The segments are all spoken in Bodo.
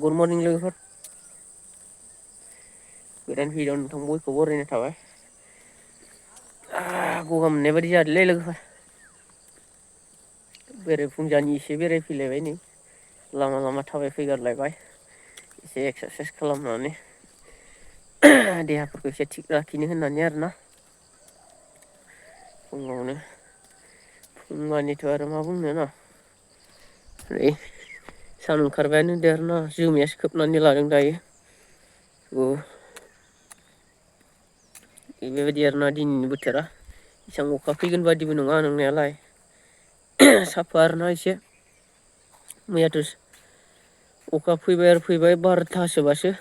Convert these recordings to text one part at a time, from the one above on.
गुड मर्निं लोगोफोर गोदान भिडिअ नोंथां बयखौबो बरायनाय थाबाय गगा मोननाय बायदि जादोंलै लोगोफोर बेरायफुंजानि एसे बेरायफैलायबाय नै लामा लामा थाबायफैगारलायबाय एसे एक्सारसाइस खालामनानै देहाफोरखौ एसे थिग लाखिनो होननानै आरोना फुङावनो फुंमानिथ' आरो मा बुंनो न ओरै सान ओंखारबायानो दे आरोना जोमैयासो खोबनानै लादों दायो बेबायदि आरोना दिनैनि बोथोरा एसां अखा फैगोन बादिबो नङा नंनायालाय साफा आरोना एसे मैयाथ' अखा फैबाय आरो फैबाय 12थासोबासो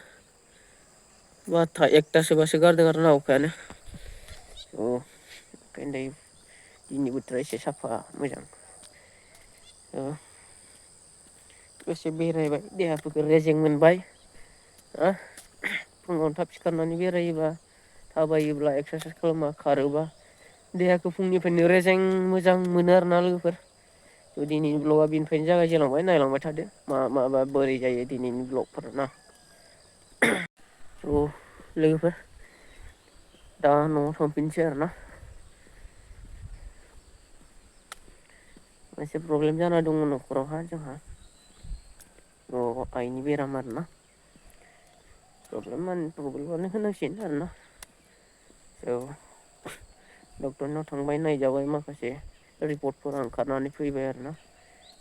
1थासोबासो गारदों आरोना अखायानो ओंखायनो दायो दिनैनि बोथोरा एसे साफा मोजां दसे बेरायबाय देहाफोरखौ रेजें मोनबाय फुङावनो थाब सिखारनानै बेरायोबा थाबायोब्ला एक्सारसाइस खालामबा खारोबा देहाखौ फुंनिफ्रायनो रेजें मोजां मोनो आरोना लोगोफोर दिनैनि ब्लगआ बेनिफ्रायनो जागायजेनलांबाय नायलांबाय थादो माबा बोरै जायो दिनैनि ब्लगफोर ना लोगोफोर दा न'आव थांफिनसै आरोना एसे प्रब्लेम जाना दङ न'खरावहा जोंहा आइनि बेराम आरोना प्रब्लेमानो होनांसिगोन आरोना डक्टरनाव थांबाय नायजाबाय माखासे रिपर्टफोरा ओंखारनानै फैबाय आरोना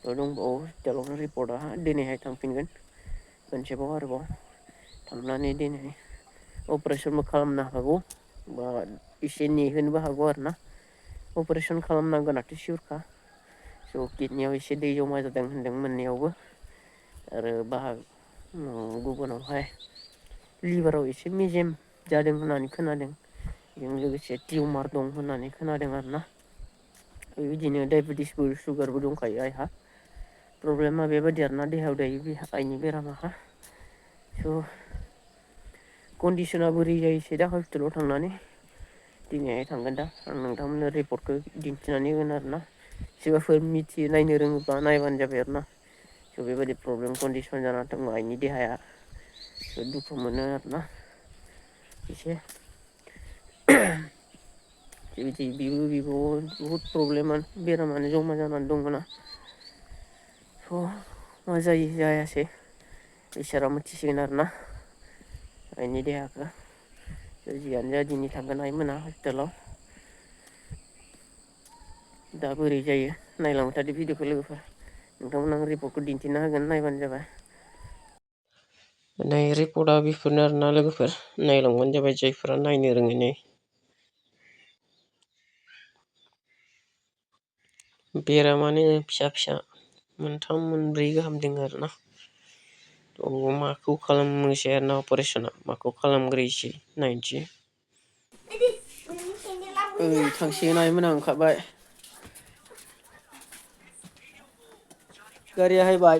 दंबावो हस्पिटालावनो रिपर्टआ दिनैहाय थांफिनगोन खनसेबाव आरोबाव थांनानै दिनै अपारेसनबो खालामनो हागौ बा एसे नेहोनोबो हागौ आरोना अपारेसन खालामनांगोनाथ' सिउरखा किडनियाव एसे दै जमा जादों होनदों मोननैयावबो आरो गुबुनावहाय लिभाराव एसे मेजेम जादों होननानै खोनादों बेजों लोगोसे टिउमार दं होननानै खोनादों आरोना बिदिनो डायबेटिसबो सुगारबो दंखायो आइहा प्रब्लेमा बेबायदि आरोना देहायाव दायो बे आइनि बेरामा कन्डिसना बोरै जायोसै दा हस्पिटालाव थांनानै दिनैहाय थांगोन दा आं नोंथांमोननो रिपर्टखौ दिन्थिनानै होगोन आरोना सोरबाफोर मिथियो नायनो रोङोबा नायबानो जाबाय आरोना बेबायदि प्रब्लेम कन्डिसन जाना दङ आइनि देहाया दुखु मोनो आरोना एसे बिबो बहुद प्रब्लेमानो बेरामानो जमा जानानै दंमोन मा जायो जायासै इसोरा मिथिसिगोन आरोना आइनि देहाखौ जियानो जा दिनै थांगोन आइमोना हस्पिटालाव दा बोरै जायो नायलांबाय थादो भिडिअखौ लोगोफोर नोंथांमोन आं रिपर्टखौ दिन्थिना होगोन नायबानो जाबाय रिपर्टआ बेफोरनो आरोना लोगोफोर नायलांबानो जाबाय जायफोरा नायनो रोङो नै बेरामानो फिसा फिसा 3 4 गाहाम दङ आरोना माखौ खालामनोसै आरोना अपारेसना माखौ खालामग्रोयोसै नायनोसै थांसिगोन आइमोना ओंखारबाय गारिया हायबाय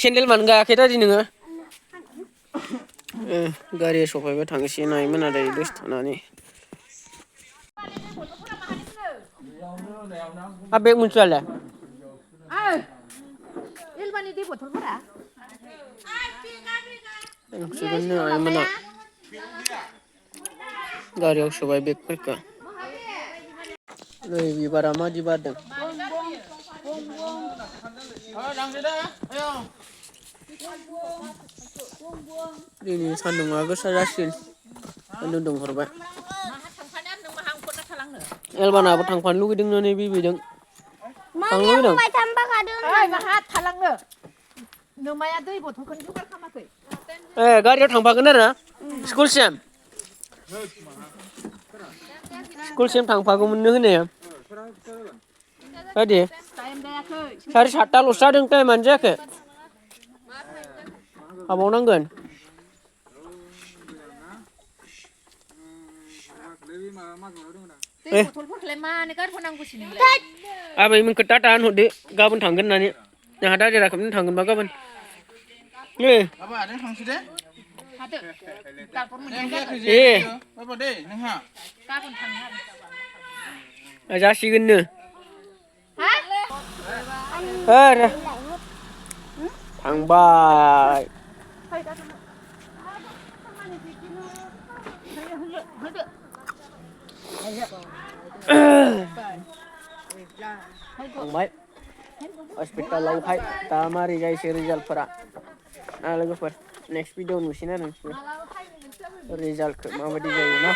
सेन्देल मानो गायाखै दादि नोङो गारिया सफैबाय थांसिगोन आइमोना दायो दसे थानानै बेग मोनसेयालाय एलबानि दै बथलफोरा आइमोना गारियाव सोबाय बेगफोरखौ नै बिबारा मादि बारदों दिनै सान्दुङा गोसा जासिगोन सान्दुं दुंहरबाय एलबानाबो थांफानो लुगैदोंनो नै बिबैदों थांनो लुगैदों थालांनो नोमाया दै बथलखौनो जगार खालामाखै गारियाव थांफागोन आरो स्कुलसिम थांफागौमोननो होनाया बायदि 7:30ल'सो जादों टाइमानो जायाखै हाबावनांगोन दै बथलफोरखौलाय मानो गारबोनांगौसै नोंलाय आबैमोनखौ टाटा होनहरदो गाबोन थांगोन होननानै जोंहा दादायाखौनो थांगोनबा गाबोन आबाजों थांसै दे गाबोन थांनो जासिगोननो हा थांबाय थांबाय हस्पिटालावहाय दा मारै जायोसै रिजाल्टफोरा ना लोगोफोर नेक्स्ट भिडिअ नुसिगोन आरो नोंसोर रिजाल्टखौ माबायदि जायोना